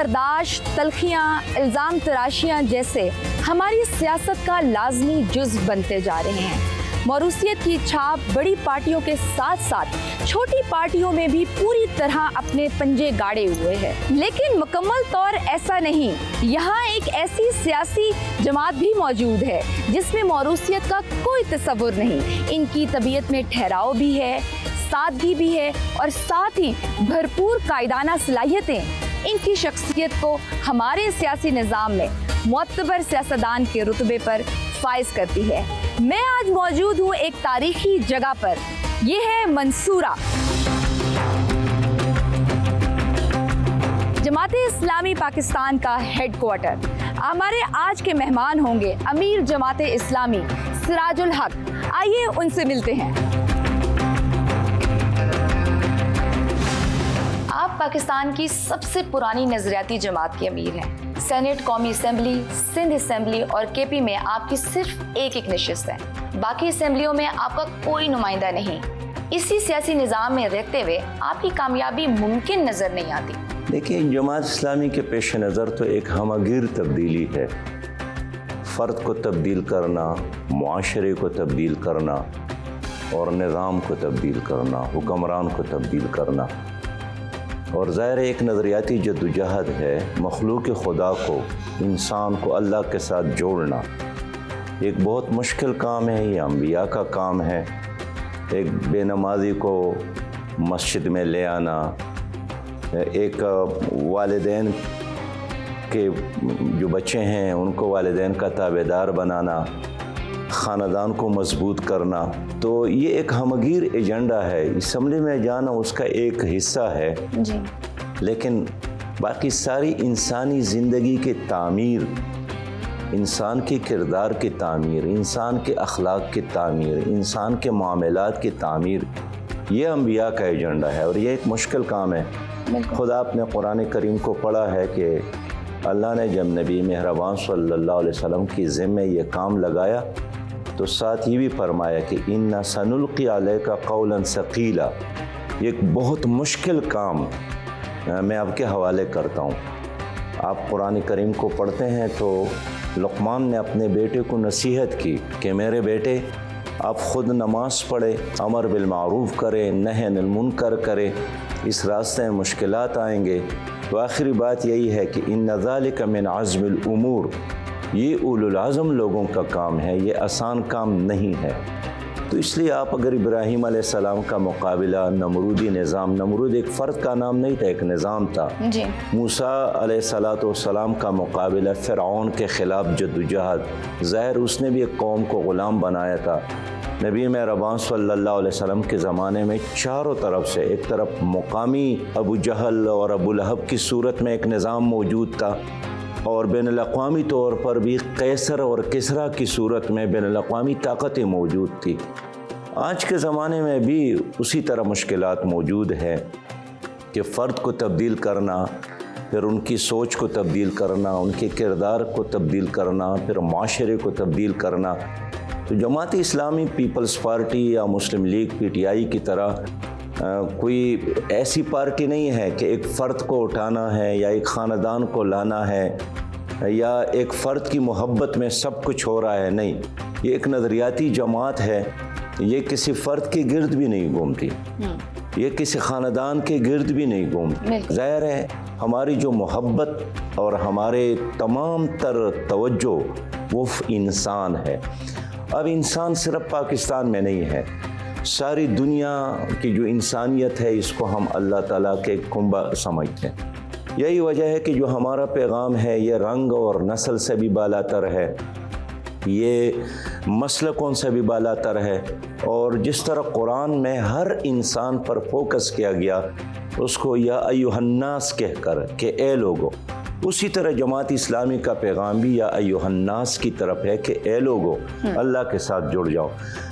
برداشت، تلخیاں، الزام تراشیاں جیسے ہماری سیاست کا لازمی جزو بنتے جا رہے ہیں۔ موروثیت کی چھاپ بڑی پارٹیوں کے ساتھ ساتھ چھوٹی پارٹیوں میں بھی پوری طرح اپنے پنجے گاڑے ہوئے ہے، لیکن مکمل طور ایسا نہیں۔ یہاں ایک ایسی سیاسی جماعت بھی موجود ہے جس میں موروثیت کا کوئی تصور نہیں۔ ان کی طبیعت میں ٹھہراؤ بھی ہے، سادگی بھی ہے اور ساتھ ہی بھرپور قائدانہ صلاحیتیں ان کی شخصیت کو ہمارے سیاسی نظام میں معتبر سیاستدان کے رتبے پر فائز کرتی ہے۔ میں آج موجود ہوں ایک تاریخی جگہ پر، یہ ہے منصورہ۔ جماعت اسلامی پاکستان کا ہیڈ کوارٹر۔ ہمارے آج کے مہمان ہوں گے امیر جماعت اسلامی سراج الحق۔ آئیے ان سے ملتے ہیں۔ آپ پاکستان کی سب سے پرانی نظریاتی جماعت کے امیر ہیں۔ سینٹ، قومی اسمبلی، سندھ اسمبلی اور کے پی میں آپ کی صرف ایک نشست ہے، باقی اسمبلیوں میں آپ کا کوئی نمائندہ نہیں۔ اسی سیاسی نظام میں رہتے ہوئے آپ کی کامیابی ممکن نظر نہیں آتی۔ دیکھیں، جماعت اسلامی کے پیش نظر تو ایک ہمگیر تبدیلی ہے۔ فرد کو تبدیل کرنا، معاشرے کو تبدیل کرنا اور نظام کو تبدیل کرنا، حکمران کو تبدیل کرنا، اور ظاہر ایک نظریاتی جدوجہد ہے۔ مخلوق خدا کو، انسان کو اللہ کے ساتھ جوڑنا ایک بہت مشکل کام ہے۔ یہ انبیاء کا کام ہے۔ ایک بے نمازی کو مسجد میں لے آنا، ایک والدین کے جو بچے ہیں ان کو والدین کا تابع دار بنانا، خاندان کو مضبوط کرنا، تو یہ ایک ہمگیر ایجنڈا ہے۔ اسمبلی میں جانا اس کا ایک حصہ ہے جی، لیکن باقی ساری انسانی زندگی کی تعمیر، انسان کے کردار کی تعمیر، انسان کے اخلاق کی تعمیر، انسان کے معاملات کی تعمیر، یہ انبیاء کا ایجنڈا ہے اور یہ ایک مشکل کام ہے۔ خدا اپنے قرآن کریم کو پڑھا ہے کہ اللہ نے جب نبی مہربان صلی اللہ علیہ وسلم کی ذمہ یہ کام لگایا تو ساتھ یہ بھی فرمایا کہ اِنَّا سَنُلْقِي عَلَيْكَ قَوْلًا ثَقِيلًا، یہ ایک بہت مشکل کام میں آپ کے حوالے کرتا ہوں۔ آپ قرآن کریم کو پڑھتے ہیں تو لقمان نے اپنے بیٹے کو نصیحت کی کہ میرے بیٹے، آپ خود نماز پڑھے، امر بالمعروف کریں، نہی عن المنکر کریں، اس راستے میں مشکلات آئیں گے۔ تو آخری بات یہی ہے کہ اِنَّ ذَلِكَ مِنْ عَزْمِ الْأُمُورِ، یہ اولو العزم لوگوں کا کام ہے، یہ آسان کام نہیں ہے۔ تو اس لیے آپ اگر ابراہیم علیہ السلام کا مقابلہ نمرودی نظام، نمرود ایک فرد کا نام نہیں تھا، ایک نظام تھا۔ جی، موسیٰ علیہ السلام کا مقابلہ فرعون کے خلاف جدوجہد، ظاہر اس نے بھی ایک قوم کو غلام بنایا تھا۔ نبی مہربان صلی اللہ علیہ وسلم کے زمانے میں چاروں طرف سے، ایک طرف مقامی ابو جہل اور ابو لہب کی صورت میں ایک نظام موجود تھا، اور بین الاقوامی طور پر بھی قیصر اور کسریٰ کی صورت میں بین الاقوامی طاقتیں موجود تھی۔ آج کے زمانے میں بھی اسی طرح مشکلات موجود ہیں کہ فرد کو تبدیل کرنا، پھر ان کی سوچ کو تبدیل کرنا، ان کے کردار کو تبدیل کرنا، پھر معاشرے کو تبدیل کرنا۔ تو جماعت اسلامی پیپلز پارٹی یا مسلم لیگ پی ٹی آئی کی طرح کوئی ایسی پارٹی نہیں ہے کہ ایک فرد کو اٹھانا ہے یا ایک خاندان کو لانا ہے یا ایک فرد کی محبت میں سب کچھ ہو رہا ہے۔ نہیں، یہ ایک نظریاتی جماعت ہے۔ یہ کسی فرد کے گرد بھی نہیں گھومتی، یہ کسی خاندان کے گرد بھی نہیں گھومتی۔ ظاہر ہے ہماری جو محبت اور ہمارے تمام تر توجہ وہ انسان ہے۔ اب انسان صرف پاکستان میں نہیں ہے، ساری دنیا کی جو انسانیت ہے اس کو ہم اللہ تعالیٰ کے کنبہ سمجھتے ہیں۔ یہی وجہ ہے کہ جو ہمارا پیغام ہے یہ رنگ اور نسل سے بھی بالاتر ہے، یہ مسلکوں سے بھی بالاتر ہے، اور جس طرح قرآن میں ہر انسان پر فوکس کیا گیا اس کو یا ایھا الناس کہہ کر کہ اے لوگو، اسی طرح جماعت اسلامی کا پیغام بھی یا ایھا الناس کی طرف ہے کہ اے لوگو اللہ کے ساتھ جڑ جاؤ۔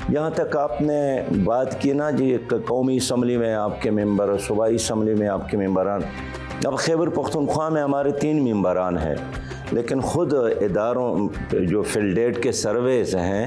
یہاں تک آپ نے بات کی نا جی، قومی اسمبلی میں آپ کے ممبر، صوبائی اسمبلی میں آپ کے ممبران، اب خیبر پختونخوا میں ہمارے 3 ممبران ہیں، لیکن خود اداروں جو فلڈیٹ کے سرویز ہیں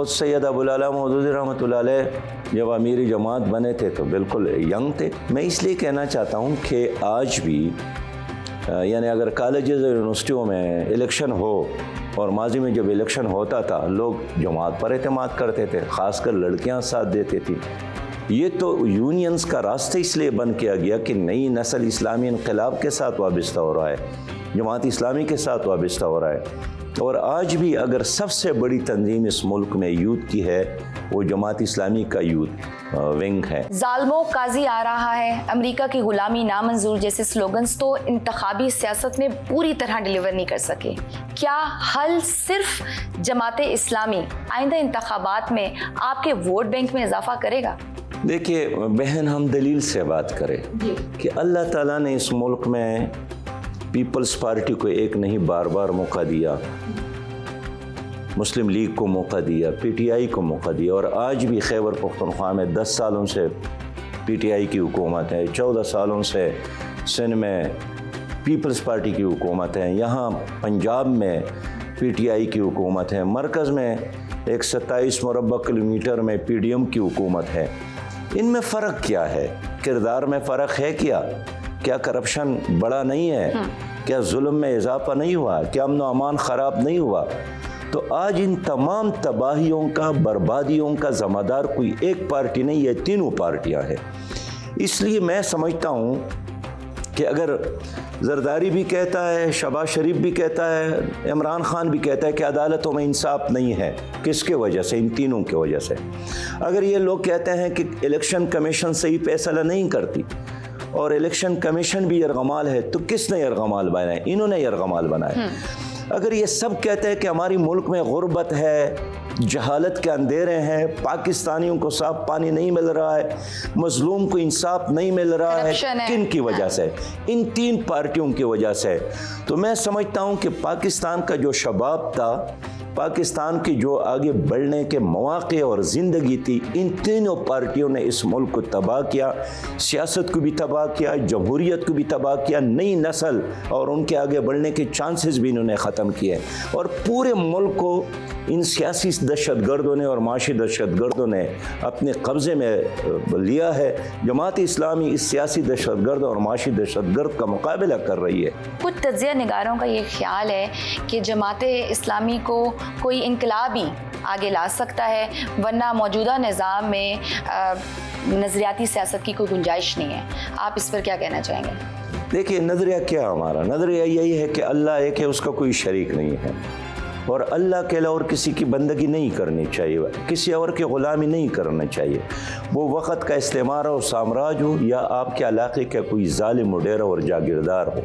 خود سید ابوالعلا مودودی رحمۃ اللہ علیہ جب امیر جماعت بنے تھے تو بالکل ینگ تھے. میں اس لیے کہنا چاہتا ہوں کہ آج بھی یعنی اگر کالجز اور یونیورسٹیوں میں الیکشن ہو، اور ماضی میں جب الیکشن ہوتا تھا لوگ جماعت پر اعتماد کرتے تھے، خاص کر لڑکیاں ساتھ دیتی تھی. یہ تو یونینز کا راستہ اس لیے بند کیا گیا کہ نئی نسل اسلامی انقلاب کے ساتھ وابستہ ہو رہا ہے، جماعت اسلامی کے ساتھ وابستہ ہو رہا ہے. اور آج بھی اگر سب سے بڑی تنظیم اس ملک میں یوتھ کی ہے وہ جماعت اسلامی کا یوتھ ونگ ہے. ظالموں قاضی آ رہا ہے، امریکہ کی غلامی نامنظور جیسے سلوگنز تو انتخابی سیاست میں پوری طرح ڈیلیور نہیں کر سکے. کیا حل صرف جماعت اسلامی آئندہ انتخابات میں آپ کے ووٹ بینک میں اضافہ کرے گا؟ دیکھیے بہن، ہم دلیل سے بات کریں کہ اللہ تعالیٰ نے اس ملک میں پیپلز پارٹی کو ایک نہیں بار بار موقع دیا، مسلم لیگ کو موقع دیا، پی ٹی آئی کو موقع دیا، اور آج بھی خیبر پختونخوا میں 10 سالوں سے پی ٹی آئی کی حکومت ہے، 14 سالوں سے سندھ میں پیپلز پارٹی کی حکومت ہے، یہاں پنجاب میں پی ٹی آئی کی حکومت ہے، مرکز میں 27 مربع کلومیٹر میں پی ڈی ایم کی حکومت ہے. ان میں فرق کیا ہے؟ کردار میں فرق ہے کیا کرپشن بڑا نہیں ہے؟ کیا ظلم میں اضافہ نہیں ہوا؟ کیا امن و امان خراب نہیں ہوا؟ تو آج ان تمام تباہیوں کا، بربادیوں کا ذمہ دار کوئی ایک پارٹی نہیں، یہ تینوں پارٹیاں ہیں. اس لیے میں سمجھتا ہوں کہ اگر زرداری بھی کہتا ہے، شہباز شریف بھی کہتا ہے، عمران خان بھی کہتا ہے کہ عدالتوں میں انصاف نہیں ہے، کس کے وجہ سے؟ ان تینوں کی وجہ سے. اگر یہ لوگ کہتے ہیں کہ الیکشن کمیشن صحیح فیصلہ نہیں کرتی اور الیکشن کمیشن بھی یرغمال ہے، تو کس نے یرغمال بنایا؟ انہوں نے یرغمال بنایا. اگر یہ سب کہتے ہیں کہ ہماری ملک میں غربت ہے، جہالت کے اندھیرے ہیں، پاکستانیوں کو صاف پانی نہیں مل رہا ہے، مظلوم کو انصاف نہیں مل رہا ہے، کن کی وجہ سے؟ ان تین پارٹیوں کی وجہ سے. تو میں سمجھتا ہوں کہ پاکستان کا جو شباب تھا، پاکستان کی جو آگے بڑھنے کے مواقع اور زندگی تھی، ان تینوں پارٹیوں نے اس ملک کو تباہ کیا، سیاست کو بھی تباہ کیا، جمہوریت کو بھی تباہ کیا، نئی نسل اور ان کے آگے بڑھنے کے چانسز بھی انہوں نے ختم کیے، اور پورے ملک کو ان سیاسی دہشت گردوں نے اور معاشی دہشت گردوں نے اپنے قبضے میں لیا ہے. جماعت اسلامی اس سیاسی دہشت گرد اور معاشی دہشت گرد کا مقابلہ کر رہی ہے. کچھ تجزیہ نگاروں کا یہ خیال ہے کہ جماعت اسلامی کو کوئی انقلابی آگے لا سکتا ہے، ورنہ موجودہ نظام میں نظریاتی سیاست کی کوئی گنجائش نہیں ہے. آپ اس پر کیا کہنا چاہیں گے؟ دیکھیے نظریہ کیا ہمارا نظریہ یہی ہے کہ اللہ ایک ہے، اس کا کوئی شریک نہیں ہے، اور اللہ کے علاوہ اور کسی کی بندگی نہیں کرنی چاہیے، کسی اور کی غلامی نہیں کرنا چاہیے. وہ وقت کا استعمار ہو، سامراج ہو، یا آپ کے علاقے کا کوئی ظالم وڈیرا اور جاگیردار ہو،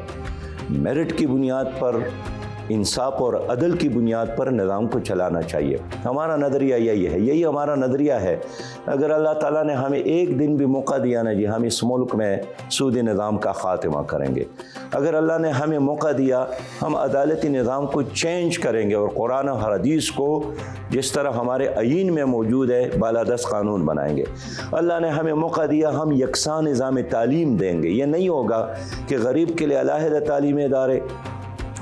میرٹ کی بنیاد پر، انصاف اور عدل کی بنیاد پر نظام کو چلانا چاہیے. ہمارا نظریہ یہی ہے، یہی ہمارا نظریہ ہے. اگر اللہ تعالیٰ نے ہمیں ایک دن بھی موقع دیا نا جی، ہم اس ملک میں سودی نظام کا خاتمہ کریں گے. اگر اللہ نے ہمیں موقع دیا، ہم عدالتی نظام کو چینج کریں گے اور قرآن و حدیث کو جس طرح ہمارے آئین میں موجود ہے بالادست قانون بنائیں گے. اللہ نے ہمیں موقع دیا، ہم یکساں نظام تعلیم دیں گے. یہ نہیں ہوگا کہ غریب کے لیے علیحدہ تعلیمی ادارے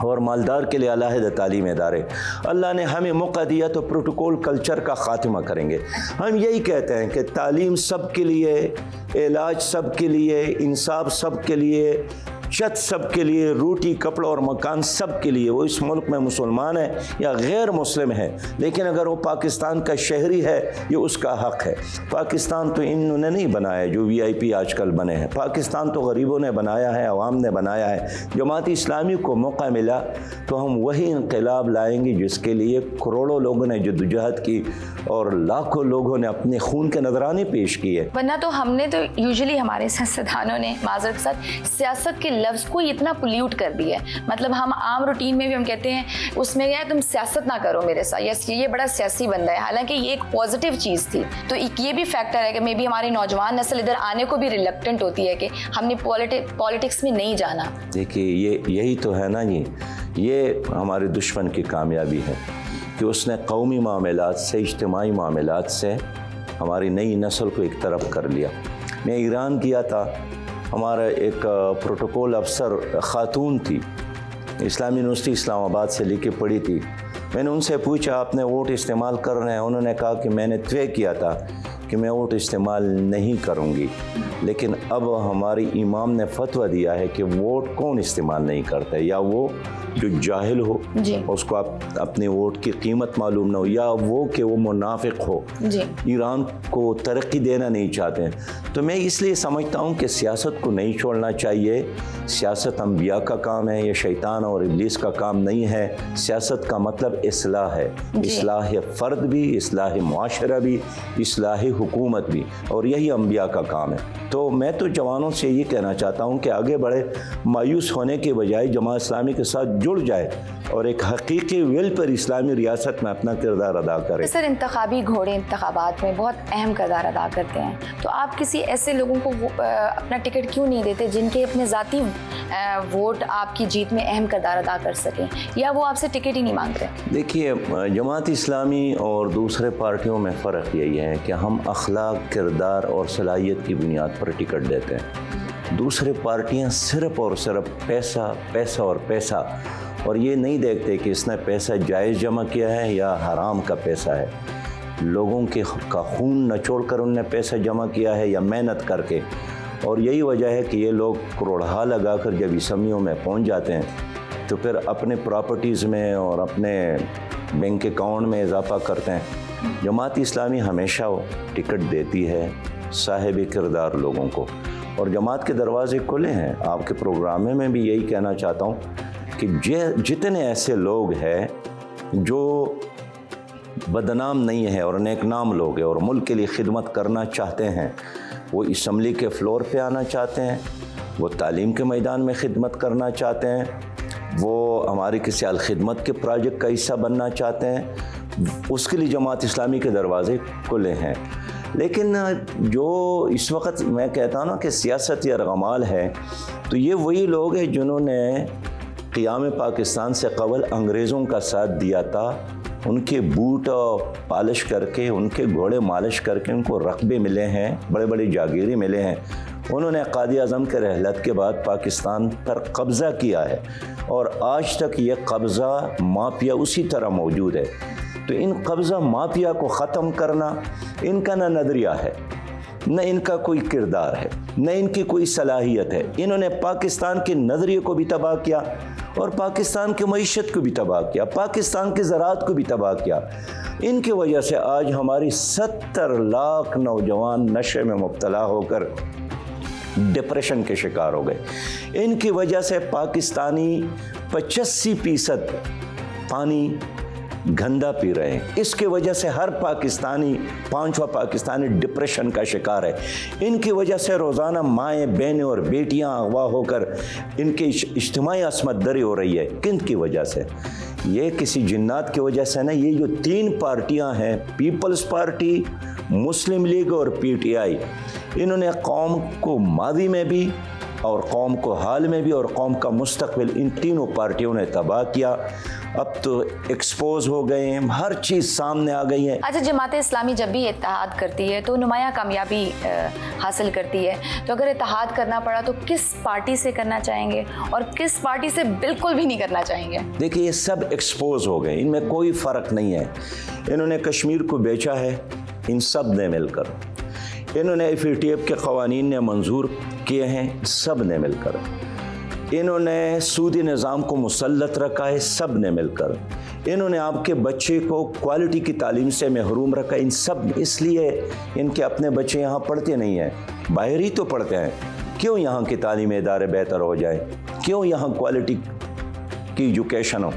اور مالدار کے لیے علیحدہ تعلیم ادارے. اللہ نے ہمیں موقع دیا تو پروٹوکول کلچر کا خاتمہ کریں گے. ہم یہی کہتے ہیں کہ تعلیم سب کے لیے، علاج سب کے لیے، انصاف سب کے لیے، چھت سب کے لیے، روٹی کپڑا اور مکان سب کے لیے. وہ اس ملک میں مسلمان ہے یا غیر مسلم ہے، لیکن اگر وہ پاکستان کا شہری ہے یہ اس کا حق ہے. پاکستان تو انہوں نے نہیں بنایا جو وی آئی پی آج کل بنے ہیں، پاکستان تو غریبوں نے بنایا ہے، عوام نے بنایا ہے. جماعت اسلامی کو موقع ملا تو ہم وہی انقلاب لائیں گے جس کے لیے کروڑوں لوگوں نے جدوجہد کی اور لاکھوں لوگوں نے اپنے خون کے نذرانے پیش کیے. ورنہ تو ہم نے تو یوزلی ہمارے سیاستدانوں نے معذرت کے ساتھ سیاست کے لفظ کو اتنا پولیوٹ کر دیا ہے. مطلب ہم عام روٹین میں بھی ہم کہتے ہیں اس میں کیا تم سیاست نہ کرو میرے ساتھ، یس یہ بڑا سیاسی بندہ ہے، حالانکہ یہ ایک پازیٹیو چیز تھی. تو یہ بھی فیکٹر ہے کہ مے بی ہماری نوجوان نسل ادھر آنے کو بھی ریلکٹنٹ ہوتی ہے کہ ہم نے پالیٹکس میں نہیں جانا. دیکھیے یہی تو ہے نا جی، یہ ہمارے دشمن کی کامیابی ہے کہ اس نے قومی معاملات سے، اجتماعی معاملات سے ہماری نئی نسل کو ایک طرف کر لیا. میں ایران گیا تھا، ہمارا ایک پروٹوکول افسر خاتون تھی، اسلامی یونیورسٹی اسلام آباد سے لے کے پڑھی تھی. میں نے ان سے پوچھا آپ نے ووٹ استعمال کر رہے ہیں؟ انہوں نے کہا کہ میں نے طے کیا تھا کہ میں ووٹ استعمال نہیں کروں گی، لیکن اب ہماری امام نے فتویٰ دیا ہے کہ ووٹ کون استعمال نہیں کرتا ہے، یا وہ جو جاہل ہو جی اس کو اپنے ووٹ کی قیمت معلوم نہ ہو، یا وہ کہ وہ منافق ہو، جی ایران کو ترقی دینا نہیں چاہتے ہیں۔ تو میں اس لیے سمجھتا ہوں کہ سیاست کو نہیں چھوڑنا چاہیے۔ سیاست انبیاء کا کام ہے، یہ شیطان اور ابلیس کا کام نہیں ہے۔ سیاست کا مطلب اصلاح ہے، اصلاح فرد بھی، اصلاح معاشرہ بھی، اصلاح حکومت بھی، اور یہی انبیاء کا کام ہے۔ تو میں تو جوانوں سے یہ کہنا چاہتا ہوں کہ آگے بڑھے، مایوس ہونے کے بجائے جماعت اسلامی کے ساتھ جڑ جائے اور ایک حقیقی ول پر اسلامی ریاست میں اپنا کردار ادا کرے۔ سر، انتخابی گھوڑے انتخابات میں بہت اہم کردار ادا کرتے ہیں، تو آپ کسی ایسے لوگوں کو اپنا ٹکٹ کیوں نہیں دیتے جن کے اپنے ذاتی ووٹ آپ کی جیت میں اہم کردار ادا کر سکیں، یا وہ آپ سے ٹکٹ ہی نہیں مانگتے؟ دیکھیے، جماعت اسلامی اور دوسرے پارٹیوں میں فرق یہی ہے کہ ہم اخلاق، کردار اور صلاحیت کی بنیاد پر ٹکٹ دیتے ہیں۔ دوسرے پارٹیاں صرف اور صرف پیسہ پیسہ اور پیسہ، اور یہ نہیں دیکھتے کہ اس نے پیسہ جائز جمع کیا ہے یا حرام کا پیسہ ہے، لوگوں کا خون نچوڑ کر ان نے پیسہ جمع کیا ہے یا محنت کر کے۔ اور یہی وجہ ہے کہ یہ لوگ کروڑہا لگا کر جب اسمبلیوں میں پہنچ جاتے ہیں تو پھر اپنے پراپرٹیز میں اور اپنے بینک اکاؤنٹ میں اضافہ کرتے ہیں۔ جماعت اسلامی ہمیشہ ٹکٹ دیتی ہے صاحب کردار لوگوں کو، اور جماعت کے دروازے کھلے ہیں۔ آپ کے پروگرام میں بھی یہی کہنا چاہتا ہوں کہ جتنے ایسے لوگ ہیں جو بدنام نہیں ہیں اور نیک نام لوگ ہیں اور ملک کے لیے خدمت کرنا چاہتے ہیں، وہ اسمبلی کے فلور پہ آنا چاہتے ہیں، وہ تعلیم کے میدان میں خدمت کرنا چاہتے ہیں، وہ ہماری کسی الخدمت کے پروجیکٹ کا حصہ بننا چاہتے ہیں، اس کے لیے جماعت اسلامی کے دروازے کھلے ہیں۔ لیکن جو اس وقت میں کہتا ہوں نا کہ سیاست یا رغمال ہے، تو یہ وہی لوگ ہیں جنہوں نے قیام پاکستان سے قبل انگریزوں کا ساتھ دیا تھا، ان کے بوٹ پالش کر کے، ان کے گھوڑے مالش کر کے ان کو رقبے ملے ہیں، بڑے بڑے جاگیری ملے ہیں۔ انہوں نے قائد اعظم کے رحلت کے بعد پاکستان پر قبضہ کیا ہے، اور آج تک یہ قبضہ مافیا اسی طرح موجود ہے۔ تو ان قبضہ مافیا کو ختم کرنا ان کا نہ نظریہ ہے، نہ ان کا کوئی کردار ہے، نہ ان کی کوئی صلاحیت ہے۔ انہوں نے پاکستان کے نظریے کو بھی تباہ کیا اور پاکستان کی معیشت کو بھی تباہ کیا، پاکستان کے زراعت کو بھی تباہ کیا۔ ان کی وجہ سے آج ہماری 70 لاکھ نوجوان نشے میں مبتلا ہو کر ڈپریشن کے شکار ہو گئے۔ ان کی وجہ سے پاکستانی 85% پانی گندا پی رہے ہیں۔ اس کی وجہ سے ہر پاکستانی، 5واں پاکستانی ڈپریشن کا شکار ہے۔ ان کی وجہ سے روزانہ مائیں، بہنیں اور بیٹیاں اغوا ہو کر ان کی اجتماعی عصمت دری ہو رہی ہے۔ کن کی وجہ سے؟ یہ کسی جنات کی وجہ سے نہیں۔ یہ جو 3 پارٹیاں ہیں، پیپلز پارٹی، مسلم لیگ اور PTI، انہوں نے قوم کو ماضی میں بھی اور قوم کو حال میں بھی اور قوم کا مستقبل، ان تینوں پارٹیوں نے تباہ کیا۔ اب تو ایکسپوز ہو گئے ہیں، ہر چیز سامنے آ گئی ہے۔ اچھا، جماعت اسلامی جب بھی اتحاد کرتی ہے تو نمایاں کامیابی حاصل کرتی ہے، تو اگر اتحاد کرنا پڑا تو کس پارٹی سے کرنا چاہیں گے اور کس پارٹی سے بالکل بھی نہیں کرنا چاہیں گے؟ دیکھیے، یہ سب ایکسپوز ہو گئے، ان میں کوئی فرق نہیں ہے۔ انہوں نے کشمیر کو بیچا ہے، ان سب نے مل کر۔ انہوں نے FATF کے قوانین نے منظور کیے ہیں، سب نے مل کر۔ انہوں نے سودی نظام کو مسلط رکھا ہے، سب نے مل کر۔ انہوں نے آپ کے بچے کو کوالٹی کی تعلیم سے محروم رکھا، ان سب، اس لیے ان کے اپنے بچے یہاں پڑھتے نہیں ہیں، باہر ہی تو پڑھتے ہیں۔ کیوں یہاں کی تعلیمی ادارے بہتر ہو جائیں؟ کیوں یہاں کوالٹی کی ایجوکیشن ہو؟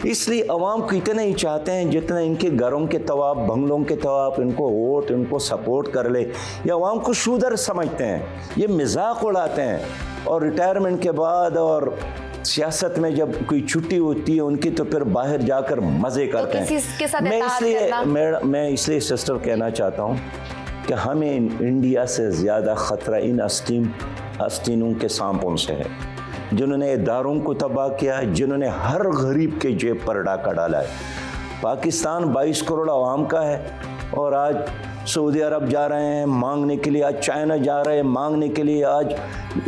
اس لیے عوام کو اتنا ہی چاہتے ہیں جتنا ان کے گھروں کے طواف، بنگلوں کے طواف ان کو ووٹ، ان کو سپورٹ کر لے۔ یہ عوام کو شودر سمجھتے ہیں، یہ مذاق اڑاتے ہیں، اور ریٹائرمنٹ کے بعد اور سیاست میں جب کوئی چھٹی ہوتی ہے ان کی، تو پھر باہر جا کر مزے کرتے ہیں۔ میں اس لیے سسٹر کہنا چاہتا ہوں کہ ہمیں انڈیا سے زیادہ خطرہ ان آستینوں کے سانپوں سے ہے، جنہوں نے اداروں کو تباہ کیا، جنہوں نے ہر غریب کے جیب پر ڈاکہ ڈالا ہے۔ پاکستان 22 کروڑ عوام کا ہے، اور آج سعودی عرب جا رہے ہیں مانگنے کے لیے، آج چائنا جا رہے ہیں مانگنے کے لیے، آج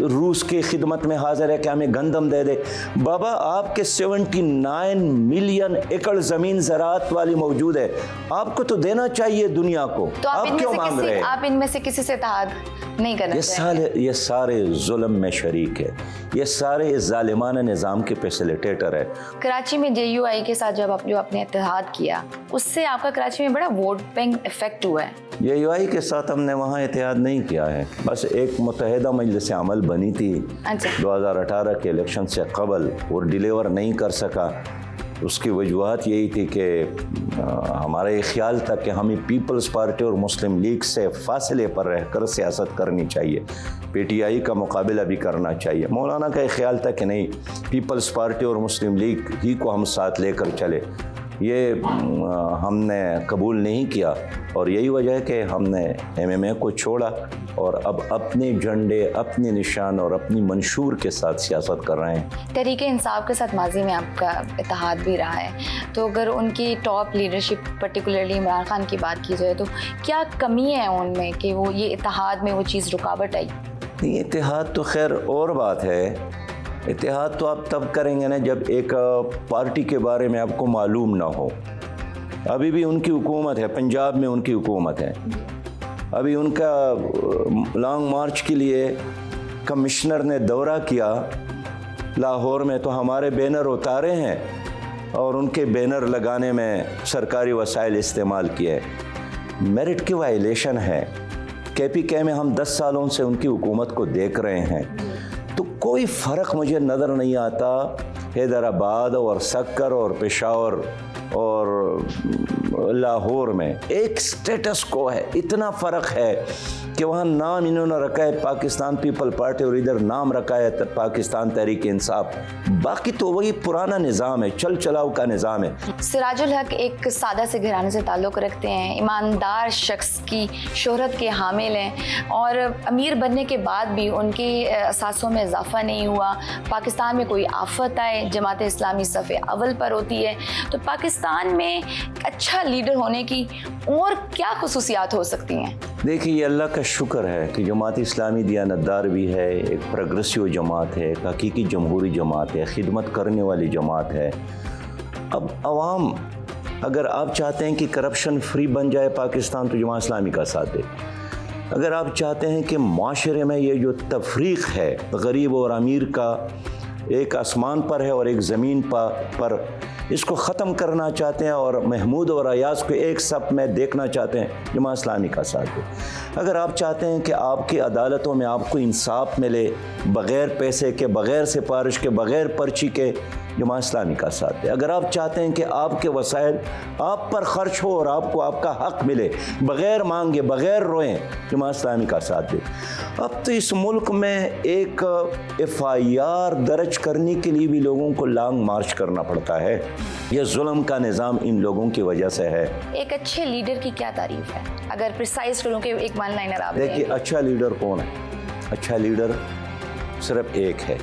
روس کی خدمت میں حاضر ہے کہ ہمیں گندم دے دے۔ بابا آپ کے 79 ملین ایکڑ زمین زراعت والی موجود ہے، آپ کو تو دینا چاہیے دنیا کو، تو آپ کیوں مانگ رہے ہیں؟ آپ ان میں سے کسی سے اتحاد نہیں کرنا چاہتے؟ یہ سارے ظلم میں شریک ہے، یہ سارے اس ظالمانہ نظام کے فیسیلیٹیٹر ہے۔ کراچی میں JUI کے ساتھ جب جو آپ نے اتحاد کیا، اس سے آپ کا کراچی میں بڑا ووٹ بینک افیکٹ ہوا ہے۔ JUI کے ساتھ ہم نے وہاں اتحاد نہیں کیا ہے، بس ایک متحدہ مجلس عمل بنی تھی 2018 کے الیکشن سے قبل، وہ ڈیلیور نہیں کر سکا۔ اس کی وجوہات یہی تھی کہ ہمارا یہ خیال تھا کہ ہمیں پیپلز پارٹی اور مسلم لیگ سے فاصلے پر رہ کر سیاست کرنی چاہیے، PTI کا مقابلہ بھی کرنا چاہیے۔ مولانا کا یہ خیال تھا کہ نہیں، پیپلز پارٹی اور مسلم لیگ ہی کو ہم ساتھ لے کر چلے، یہ ہم نے قبول نہیں کیا، اور یہی وجہ ہے کہ ہم نے MMA کو چھوڑا اور اب اپنے جھنڈے، اپنے نشان اور اپنی منشور کے ساتھ سیاست کر رہے ہیں۔ تحریک انصاف کے ساتھ ماضی میں آپ کا اتحاد بھی رہا ہے، تو اگر ان کی top leadership particularly Imran Khan کی بات کی جائے تو کیا کمی ہے ان میں کہ وہ یہ اتحاد میں وہ چیز رکاوٹ آئی؟ نہیں، اتحاد تو خیر اور بات ہے، اتحاد تو آپ تب کریں گے نا جب ایک پارٹی کے بارے میں آپ کو معلوم نہ ہو۔ ابھی بھی ان کی حکومت ہے، پنجاب میں ان کی حکومت ہے، ابھی ان کا لانگ مارچ کے لیے کمشنر نے دورہ کیا لاہور میں، تو ہمارے بینر اتارے ہیں اور ان کے بینر لگانے میں سرکاری وسائل استعمال کیے۔ میرٹ کی وائلیشن ہے۔ KPK میں ہم 10 سالوں سے ان کی حکومت کو دیکھ رہے ہیں، تو کوئی فرق مجھے نظر نہیں آتا حیدرآباد اور سکر اور پشاور اور لاہور میں ایک سٹیٹس کو ہے، اتنا فرق ہے کہ وہاں نام انہوں نے رکھا ہے پاکستان پیپل پارٹی اور ادھر نام رکھا ہے پاکستان تحریک انصاف، باقی تو وہی پرانا نظام ہے، چل چلاؤ کا نظام ہے۔ سراج الحق ایک سادہ سے گھرانے سے تعلق رکھتے ہیں، ایماندار شخص کی شہرت کے حامل ہیں، اور امیر بننے کے بعد بھی ان کے اثاثوں میں اضافہ نہیں ہوا۔ پاکستان میں کوئی آفت آئے، جماعت اسلامی صف اول پر ہوتی ہے، تو پاکستان میں ایک اچھا لیڈر ہونے کی اور کیا خصوصیات ہو سکتی ہیں؟ دیکھیے، یہ اللہ کا شکر ہے کہ جماعت اسلامی دیانتدار بھی ہے، ایک پروگریسو جماعت ہے، ایک حقیقی جمہوری جماعت ہے، خدمت کرنے والی جماعت ہے۔ اب عوام اگر آپ چاہتے ہیں کہ کرپشن فری بن جائے پاکستان، تو جماعت اسلامی کا ساتھ دے۔ اگر آپ چاہتے ہیں کہ معاشرے میں یہ جو تفریق ہے غریب اور امیر کا، ایک آسمان پر ہے اور ایک زمین پر، اس کو ختم کرنا چاہتے ہیں اور محمود اور ایاز کو ایک صف میں دیکھنا چاہتے ہیں، جماعت اسلامی کا ساتھ دے۔ اگر آپ چاہتے ہیں کہ آپ کی عدالتوں میں آپ کو انصاف ملے بغیر پیسے کے، بغیر سفارش کے، بغیر پرچی کے، جماعت اسلامی کا ساتھ دے۔ اگر آپ چاہتے ہیں کہ آپ کے وسائل آپ پر خرچ ہو اور آپ کو آپ کا حق ملے بغیر مانگے، بغیر روئیں، جماعت اسلامی کا ساتھ دے۔ اب تو اس ملک میں ایک FIR درج کرنے کے لیے بھی لوگوں کو لانگ مارچ کرنا پڑتا ہے۔ یہ ظلم کا نظام ان لوگوں کی وجہ سے ہے۔ ایک اچھے لیڈر کی کیا تعریف ہے؟ اگر پریسائز کروں کہ ایک ون لائنر آپ دیکھیے، اچھا لیڈر کون ہے؟ اچھا لیڈر صرف ایک ہے،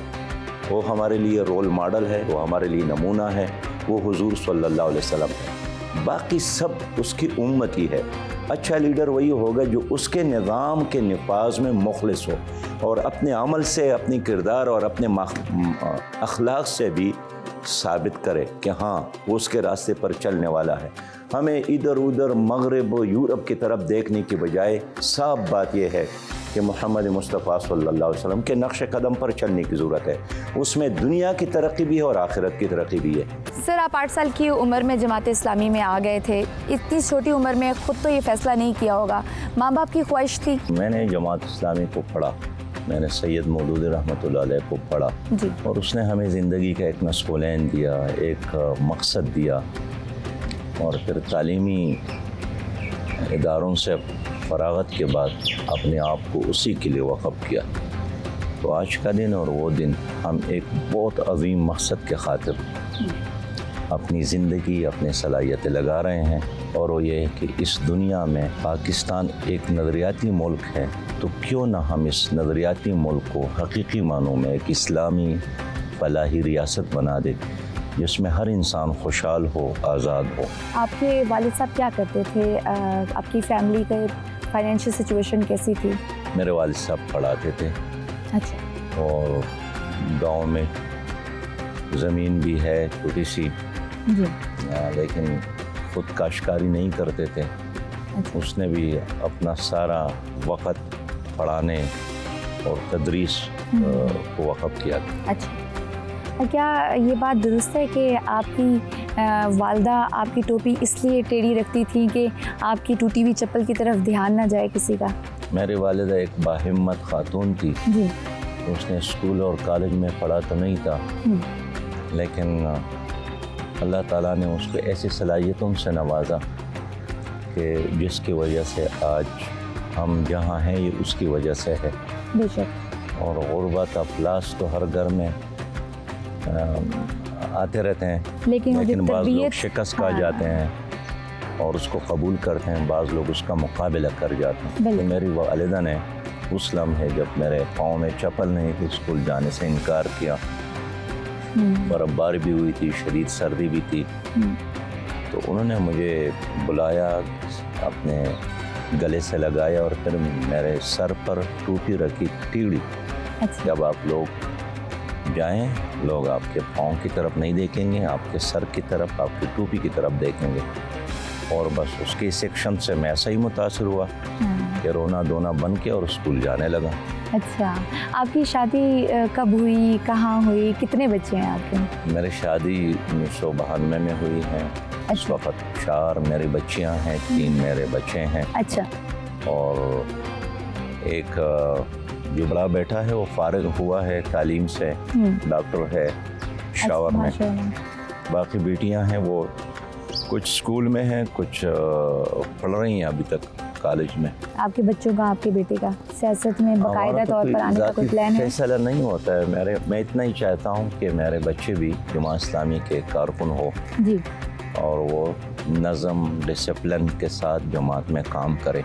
وہ ہمارے لیے رول ماڈل ہے، وہ ہمارے لیے نمونہ ہے، وہ حضور صلی اللہ علیہ وسلم ہے، باقی سب اس کی امت ہی ہے۔ اچھا لیڈر وہی ہوگا جو اس کے نظام کے نفاذ میں مخلص ہو اور اپنے عمل سے، اپنی کردار اور اپنے اخلاق سے بھی ثابت کرے کہ ہاں وہ اس کے راستے پر چلنے والا ہے۔ ہمیں ادھر ادھر مغرب و یورپ کی طرف دیکھنے کی بجائے صاف بات یہ ہے کہ محمد مصطفیٰ صلی اللہ علیہ وسلم کے نقش قدم پر چلنے کی ضرورت ہے، اس میں دنیا کی ترقی بھی ہے اور آخرت کی ترقی بھی ہے۔ سر، آپ 8 سال کی عمر میں جماعت اسلامی میں آ گئے تھے، اتنی چھوٹی عمر میں خود تو یہ فیصلہ نہیں کیا ہوگا، ماں باپ کی خواہش تھی؟ میں نے جماعت اسلامی کو پڑھا، میں نے سید مودود رحمۃ اللہ علیہ کو پڑھا جی، اور اس نے ہمیں زندگی کا ایک نصب العین دیا، ایک مقصد دیا، اور پھر تعلیمی اداروں سے فراغت کے بعد اپنے آپ کو اسی کے لیے وقف کیا۔ تو آج کا دن اور وہ دن ہم ایک بہت عظیم مقصد کے خاطر اپنی زندگی، اپنی صلاحیتیں لگا رہے ہیں، اور وہ یہ ہے کہ اس دنیا میں پاکستان ایک نظریاتی ملک ہے، تو کیوں نہ ہم اس نظریاتی ملک کو حقیقی معنوں میں ایک اسلامی فلاحی ریاست بنا دے، جس میں ہر انسان خوشحال ہو، آزاد ہو۔ آپ کے والد صاحب کیا کرتے تھے؟ آپ کی فیملی کا فائنینشیل سچویشن کیسی تھی؟ میرے والد صاحب پڑھاتے تھے، اچھا، اور گاؤں میں زمین بھی ہے چھوٹی سی، جی، لیکن خود کاشتکاری نہیں کرتے تھے۔ اچھا، اس نے بھی اپنا سارا وقت پڑھانے اور تدریس کو وقف کیا تھا۔ اچھا، کیا یہ بات درست ہے کہ آپ کی والدہ آپ کی ٹوپی اس لیے ٹیڑھی رکھتی تھی کہ آپ کی ٹوٹی ہوئی چپل کی طرف دھیان نہ جائے کسی کا؟ میری والدہ ایک باہمت خاتون تھی۔ جی، اس نے اسکول اور کالج میں پڑھا تو نہیں تھا، لیکن اللہ تعالیٰ نے اس کو ایسی صلاحیتوں سے نوازا کہ جس کی وجہ سے آج ہم جہاں ہیں یہ اس کی وجہ سے ہے۔ بے شک۔ اور غربت افلاس تو ہر گھر میں آتے رہتے ہیں، لیکن بعض لوگ شکست کھا جاتے ہیں اور اس کو قبول کرتے ہیں، بعض لوگ اس کا مقابلہ کر جاتے ہیں۔ تو میری والدہ نے اس لمحے جب میرے پاؤں میں چپل نہیں تھی اسکول جانے سے انکار کیا، برفباری بھی ہوئی تھی، شدید سردی بھی تھی، تو انہوں نے مجھے بلایا، اپنے گلے سے لگایا اور پھر میرے سر پر ٹوپی رکھی ٹیڑھی۔ جب آپ لوگ جائیں، لوگ آپ کے پاؤں کی طرف نہیں دیکھیں گے، آپ کے سر کی طرف، آپ کی ٹوپی کی طرف دیکھیں گے۔ اور بس اس کے سیکشن سے میں ایسا ہی متاثر ہوا کہ رونا دھونا بن کے اور اسکول جانے لگا۔ اچھا، آپ کی شادی کب ہوئی، کہاں ہوئی، کتنے بچے ہیں آپ کے؟ میری شادی 1992 میں ہوئی ہے۔ اس وقت 4 میری بچیاں ہیں، 3 میرے بچے ہیں۔ اچھا، اور ایک جو بڑا بیٹا ہے وہ فارغ ہوا ہے تعلیم سے، ڈاکٹر ہے شاور میں۔ باقی بیٹیاں ہیں وہ کچھ اسکول میں ہیں، کچھ پڑھ رہی ہیں ابھی تک کالج میں۔ آپ کے بچوں کا، آپ کے بیٹے کا سیاست میں باقاعدہ طور پر آنے کا کوئی پلان ہے؟ فیصلہ نہیں ہوتا ہے، میں اتنا ہی چاہتا ہوں کہ میرے بچے بھی جماعت اسلامی کے کارکن ہو، جی، اور وہ نظم ڈسپلن کے ساتھ جماعت میں کام کرے۔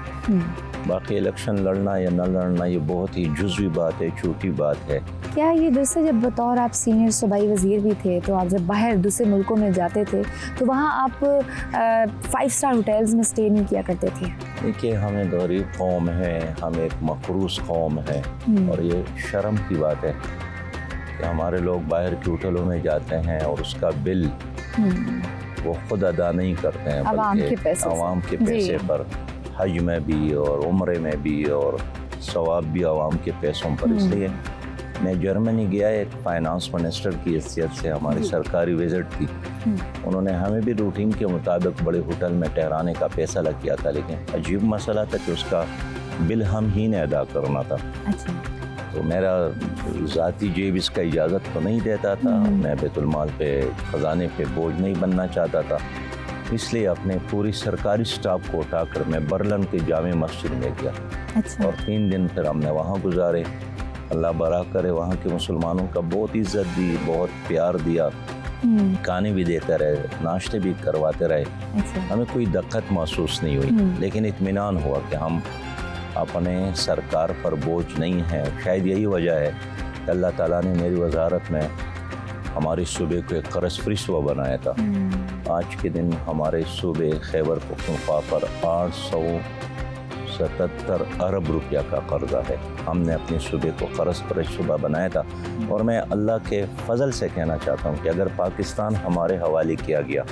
باقی الیکشن لڑنا یا نہ لڑنا یہ بہت ہی جزوی بات ہے، چھوٹی بات ہے۔ کیا یہ دوسرے جب بطور آپ سینئر صوبائی وزیر بھی تھے تو آپ جب باہر دوسرے ملکوں میں جاتے تھے تو وہاں آپ 5 اسٹار ہوٹلز میں اسٹے نہیں کیا کرتے تھے؟ دیکھیے، ہمیں غریب قوم ہے، ہم ایک مقروض قوم ہے، اور یہ شرم کی بات ہے کہ ہمارے لوگ باہر کے ہوٹلوں میں جاتے ہیں اور اس کا بل وہ خود ادا نہیں کرتے ہیں، بلکہ عوام کے پیسے پر، حج میں بھی اور عمرے میں بھی، اور ثواب بھی عوام کے پیسوں پر۔ اس لیے میں جرمنی گیا، ایک فائنانس منسٹر کی حیثیت سے ہماری سرکاری وزٹ تھی، انہوں نے ہمیں بھی روٹین کے مطابق بڑے ہوٹل میں ٹھہرانے کا فیصلہ کیا تھا، لیکن عجیب مسئلہ تھا کہ اس کا بل ہم ہی نے ادا کرنا تھا۔ تو میرا ذاتی جیب اس کا اجازت تو نہیں دیتا تھا، میں بیت المال پہ، خزانے پہ بوجھ نہیں بننا چاہتا تھا، اس لیے اپنے پوری سرکاری سٹاف کو اٹھا کر میں برلن کی جامع مسجد میں گیا، اور 3 دن پھر ہم نے وہاں گزارے۔ اللہ برکت کرے، وہاں کے مسلمانوں کا بہت عزت دی، بہت پیار دیا، کھانے بھی دیتے رہے، ناشتے بھی کرواتے رہے، ہمیں کوئی دقت محسوس نہیں ہوئی، لیکن اطمینان ہوا کہ ہم اپنے سرکار پر بوجھ نہیں ہیں۔ شاید یہی وجہ ہے کہ اللہ تعالیٰ نے میری وزارت میں ہمارے صوبے کو ایک قرض فری صوبہ بنایا تھا۔ آج کے دن ہمارے صوبے خیبر پختونخوا پر 877 ارب روپیہ کا قرضہ ہے۔ ہم نے اپنے صوبے کو قرض فری صوبہ بنایا تھا، اور میں اللہ کے فضل سے کہنا چاہتا ہوں کہ اگر پاکستان ہمارے حوالے کیا گیا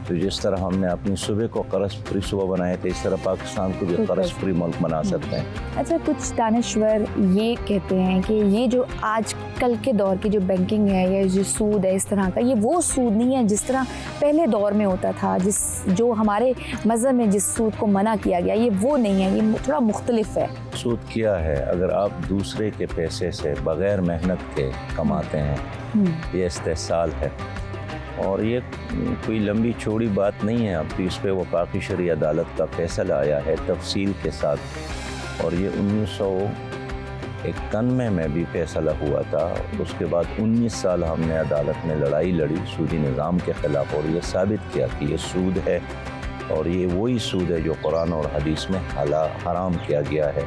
تو جس طرح ہم نے اپنے صوبے کو قرض فری صوبہ بنایا تھا، اس طرح پاکستان کو بھی قرض فری ملک بنا سکتے ہیں۔ اچھا، کچھ دانشور یہ کہتے ہیں کہ یہ جو آج کل کے دور کی جو بینکنگ ہے یا جو سود ہے اس طرح کا، یہ وہ سود نہیں ہے جس طرح پہلے دور میں ہوتا تھا، جو ہمارے مذہب میں جس سود کو منع کیا گیا، یہ وہ نہیں ہے، یہ تھوڑا مختلف ہے۔ سود کیا ہے؟ اگر آپ دوسرے کے پیسے سے بغیر محنت کے کماتے ہیں، یہ استحصال ہے، اور یہ کوئی لمبی چوڑی بات نہیں ہے۔ اب تو اس پہ وفاقی شرعی عدالت کا فیصلہ آیا ہے تفصیل کے ساتھ، اور یہ 1991 میں بھی فیصلہ ہوا تھا۔ اس کے بعد 19 سال ہم نے عدالت میں لڑائی لڑی سودی نظام کے خلاف، اور یہ ثابت کیا کہ یہ سود ہے، اور یہ وہی سود ہے جو قرآن اور حدیث میں حرام کیا گیا ہے۔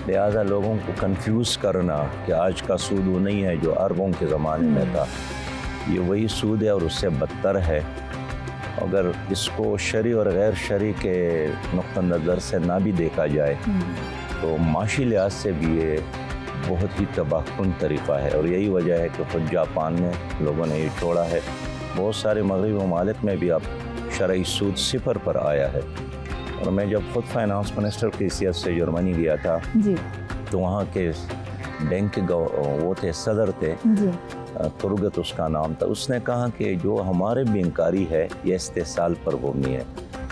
لہٰذا لوگوں کو کنفیوز کرنا کہ آج کا سود وہ نہیں ہے جو عربوں کے زمانے میں تھا، یہ وہی سود ہے اور اس سے بدتر ہے. اگر اس کو شرعی اور غیر شرعی کے نقطہ نظر سے نہ بھی دیکھا جائے تو معاشی لحاظ سے بھی یہ بہت ہی تباہ کن طریقہ ہے. اور یہی وجہ ہے کہ خود جاپان میں لوگوں نے یہ چھوڑا ہے. بہت سارے مغربی ممالک میں بھی اب شرعی سود 0 پر آیا ہے. اور میں جب خود فائنانس منسٹر کی حیثیت سے جرمنی گیا تھا تو وہاں کے بینک وہ تھے، صدر تھے، ترگت اس کا نام تھا. اس نے کہا کہ جو ہمارے بینکاری ہے یہ استحصال پر مبنی ہے.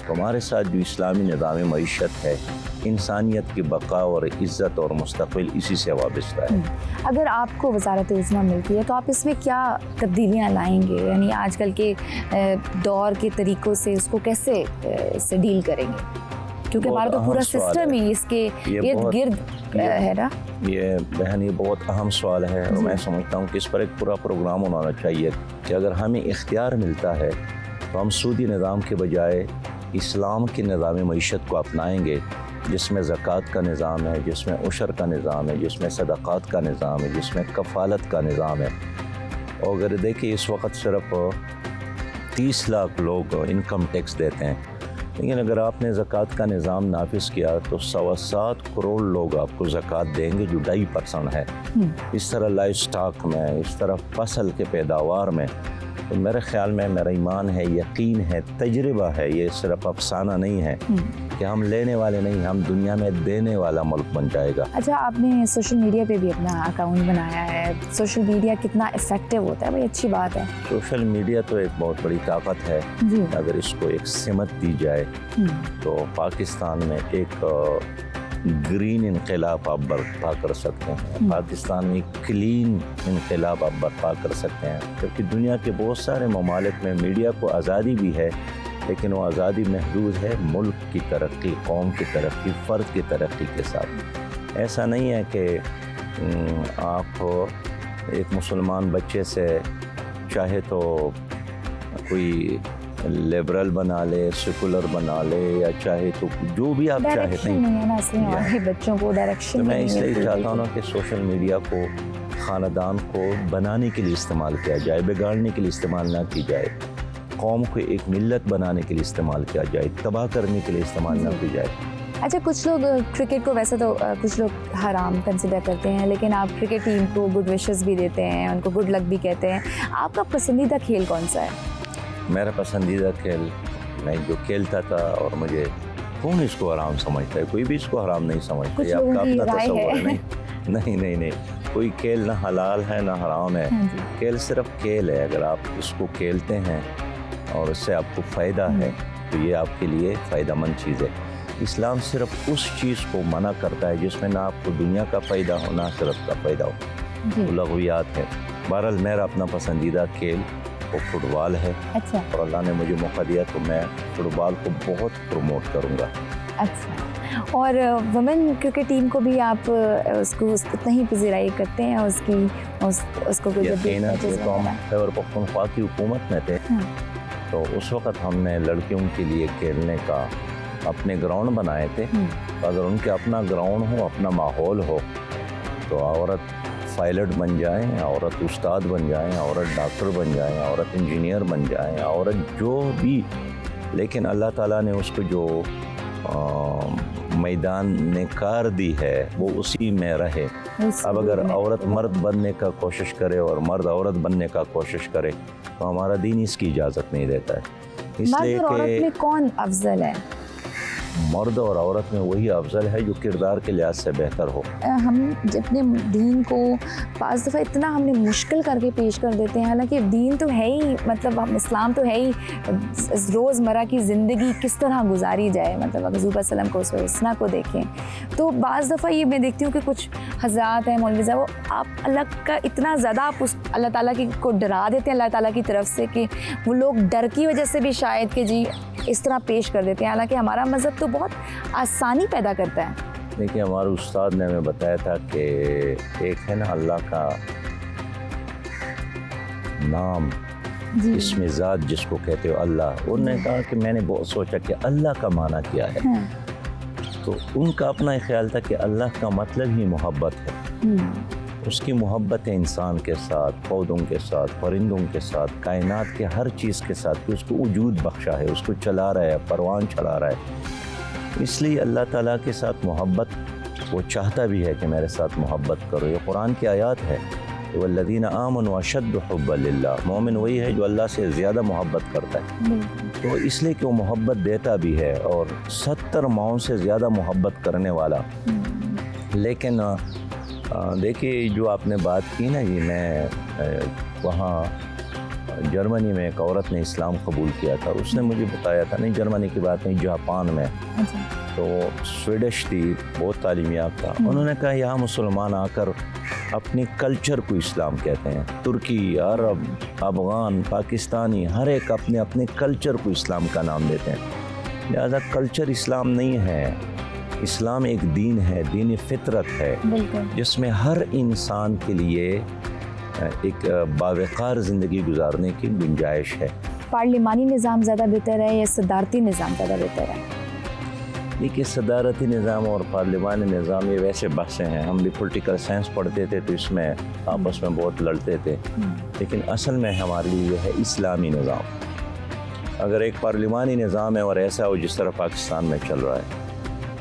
ہمارے ساتھ جو اسلامی نظام معیشت ہے، انسانیت کی بقا اور عزت اور مستقبل اسی سے وابستہ ہے. اگر آپ کو وزارت عظمیٰ ملتی ہے تو آپ اس میں کیا تبدیلیاں لائیں گے؟ یعنی آج کل کے دور کے طریقوں سے اس کو کیسے اس سے ڈیل کریں گے؟ کیونکہ ہمارا تو پورا سسٹم ہی اس کے ارد گرد ہے نا. یہ بہن یہ بہت اہم سوال ہے اور میں سمجھتا ہوں کہ اس پر ایک پورا پروگرام ہونا چاہیے کہ اگر ہمیں اختیار ملتا ہے تو ہم سودی نظام کے بجائے اسلام کے نظام معیشت کو اپنائیں گے، جس میں زکوٰۃ کا نظام ہے، جس میں عشر کا نظام ہے، جس میں صدقات کا نظام ہے، جس میں کفالت کا نظام ہے. اور اگر دیکھیں اس وقت صرف 30 لاکھ لوگ انکم ٹیکس دیتے ہیں، لیکن اگر آپ نے زکوٰۃ کا نظام نافذ کیا تو 7.25 کروڑ لوگ آپ کو زکوٰۃ دیں گے، جو 2.5% ہے. اس طرح لائف سٹاک میں، اس طرح فصل کے پیداوار میں. تو میرے خیال میں میرا ایمان ہے، یقین ہے، تجربہ ہے، یہ صرف افسانہ نہیں ہے کہ ہم لینے والے نہیں، ہم دنیا میں دینے والا ملک بن جائے گا. اچھا، آپ نے سوشل میڈیا پہ بھی اپنا اکاؤنٹ بنایا ہے. سوشل میڈیا کتنا افیکٹو ہوتا ہے؟ بڑی اچھی بات ہے. سوشل میڈیا تو ایک بہت بڑی طاقت ہے. اگر اس کو ایک سمت دی جائے تو پاکستان میں ایک گرین انقلاب آپ برپا کر سکتے ہیں. پاکستان میں کلین انقلاب آپ برپا کر سکتے ہیں، کیونکہ دنیا کے بہت سارے ممالک میں میڈیا کو آزادی بھی ہے، لیکن وہ آزادی محدود ہے ملک کی ترقی، قوم کی ترقی، فرد کی ترقی کے ساتھ. ایسا نہیں ہے کہ آپ ایک مسلمان بچے سے چاہے تو کوئی لبرل بنا لے، سیکولر بنا لے، یا چاہے تو جو بھی آپ چاہتے ہیں. بچوں کو ڈائریکشن تو میں اس لیے چاہتا ہوں کہ سوشل میڈیا کو خاندان کو بنانے کے لیے استعمال کیا جائے، بگاڑنے کے لیے استعمال نہ کی جائے. قوم کو ایک ملت بنانے کے لیے استعمال کیا جائے، تباہ کرنے کے لیے استعمال نہ کی جائے. اچھا، کچھ لوگ کرکٹ کو ویسے تو کچھ لوگ حرام کنسیڈر کرتے ہیں، لیکن آپ کرکٹ ٹیم کو گڈ وشز بھی دیتے ہیں، ان کو گڈ لک بھی کہتے ہیں. آپ کا پسندیدہ کھیل کون سا ہے؟ میرا پسندیدہ کھیل، میں جو کھیلتا تھا، اور مجھے کون اس کو حرام سمجھتا ہے؟ کوئی بھی اس کو حرام نہیں سمجھتا. یہ آپ کا اپنا تصور ہے. نہیں، کوئی کھیل نہ حلال ہے نہ حرام ہے. کھیل صرف کھیل ہے. اگر آپ اس کو کھیلتے ہیں اور اس سے آپ کو فائدہ ہے تو یہ آپ کے لیے فائدہ مند چیز ہے. اسلام صرف اس چیز کو منع کرتا ہے جس میں نہ آپ کو دنیا کا فائدہ ہو نہ آخرت کا فائدہ ہو. لغویات ہے. بہرحال میرا اپنا پسندیدہ کھیل وہ فٹ بال ہے. اچھا. اور اللہ نے مجھے موقع دیا تو میں فٹ بال کو بہت پروموٹ کروں گا. اچھا، اور ویمن کرکٹ ٹیم کو بھی آپ اس کو اتنا ہی پذیرائی کرتے ہیں، اس کی اس کو یقیناً. تو ہم خیبر پختونخوا کی حکومت میں تھے تو اس وقت ہم نے لڑکیوں کے لیے کھیلنے کا اپنے گراؤنڈ بنائے تھے. اگر ان کے اپنا گراؤنڈ ہو، اپنا ماحول ہو تو عورت پائلٹ بن جائیں، عورت استاد بن جائیں، عورت ڈاکٹر بن جائیں، عورت انجینئر بن جائیں، عورت جو بھی. لیکن اللہ تعالیٰ نے اس کو جو میدان نے کار دی ہے وہ اسی میں رہے. اب اگر عورت مرد بننے کا کوشش کرے اور مرد عورت بننے کا کوشش کرے تو ہمارا دین اس کی اجازت نہیں دیتا ہے. اس لیے کہ کون افضل ہے؟ مرد اور عورت میں وہی افضل ہے جو کردار کے لحاظ سے بہتر ہو. ہم اپنے دین کو بعض دفعہ اتنا ہم نے مشکل کر کے پیش کر دیتے ہیں، حالانکہ دین تو ہے ہی، مطلب ہم اسلام تو ہے ہی روزمرہ کی زندگی کس طرح گزاری جائے. مطلب اگر حضور صلی اللہ علیہ وسلم کو، اس حسنہ کو دیکھیں تو بعض دفعہ یہ میں دیکھتی ہوں کہ کچھ حضرات ہیں، مولوی صاحب، وہ آپ اللہ کا اتنا زیادہ آپ اس اللہ تعالیٰ کو ڈرا دیتے ہیں اللہ تعالیٰ کی طرف سے کہ وہ لوگ ڈر کی وجہ سے بھی شاید کہ جی اس طرح پیش کر دیتے ہیں، حالانکہ ہمارا مذہب تو بہت آسانی پیدا کرتا ہے. دیکھیے، ہمارے استاد نے ہمیں بتایا تھا کہ ایک ہے نا اللہ کا نام، اسم ذات جس کو کہتے ہو اللہ. انہوں نے کہا کہ میں نے بہت سوچا کہ اللہ کا معنی کیا ہے. تو ان کا اپنا خیال تھا کہ اللہ کا مطلب ہی محبت ہے. اس کی محبت ہے انسان کے ساتھ، پودوں کے ساتھ، پرندوں کے ساتھ، کائنات کے ہر چیز کے ساتھ کہ اس کو وجود بخشا ہے، اس کو چلا رہا ہے، پروان چلا رہا ہے۔ اس لیے اللہ تعالیٰ کے ساتھ محبت وہ چاہتا بھی ہے کہ میرے ساتھ محبت کرو۔ یہ قرآن کی آیات ہے، والذین آمنوا اشد حبا للہ، مومن وہی ہے جو اللہ سے زیادہ محبت کرتا ہے۔ تو اس لیے کہ وہ محبت دیتا بھی ہے اور 70 ماؤں سے زیادہ محبت کرنے والا۔ لیکن دیکھیے جو آپ نے بات کی نا جی، میں وہاں جرمنی میں ایک عورت نے اسلام قبول کیا تھا، اس نے مجھے بتایا تھا، نہیں جرمنی کی بات نہیں، جاپان میں، تو سویڈش تھی، بہت تعلیم یافتہ، انہوں نے کہا یہاں مسلمان آ کر اپنی کلچر کو اسلام کہتے ہیں، ترکی، عرب، افغان، پاکستانی، ہر ایک اپنے اپنے کلچر کو اسلام کا نام دیتے ہیں، لہذا کلچر اسلام نہیں ہے، اسلام ایک دین ہے، دین فطرت ہے، جس میں ہر انسان کے لیے ایک باوقار زندگی گزارنے کی گنجائش ہے۔ پارلیمانی نظام زیادہ بہتر ہے یا صدارتی نظام زیادہ بہتر ہے؟ دیکھیے صدارتی نظام اور پارلیمانی نظام یہ ویسے بحثیں ہیں، ہم بھی پولیٹیکل سائنس پڑھتے تھے تو اس میں آپس میں بہت لڑتے تھے، لیکن اصل میں ہمارے لیے یہ ہے اسلامی نظام۔ اگر ایک پارلیمانی نظام ہے اور ایسا ہو جس طرح پاکستان میں چل رہا ہے،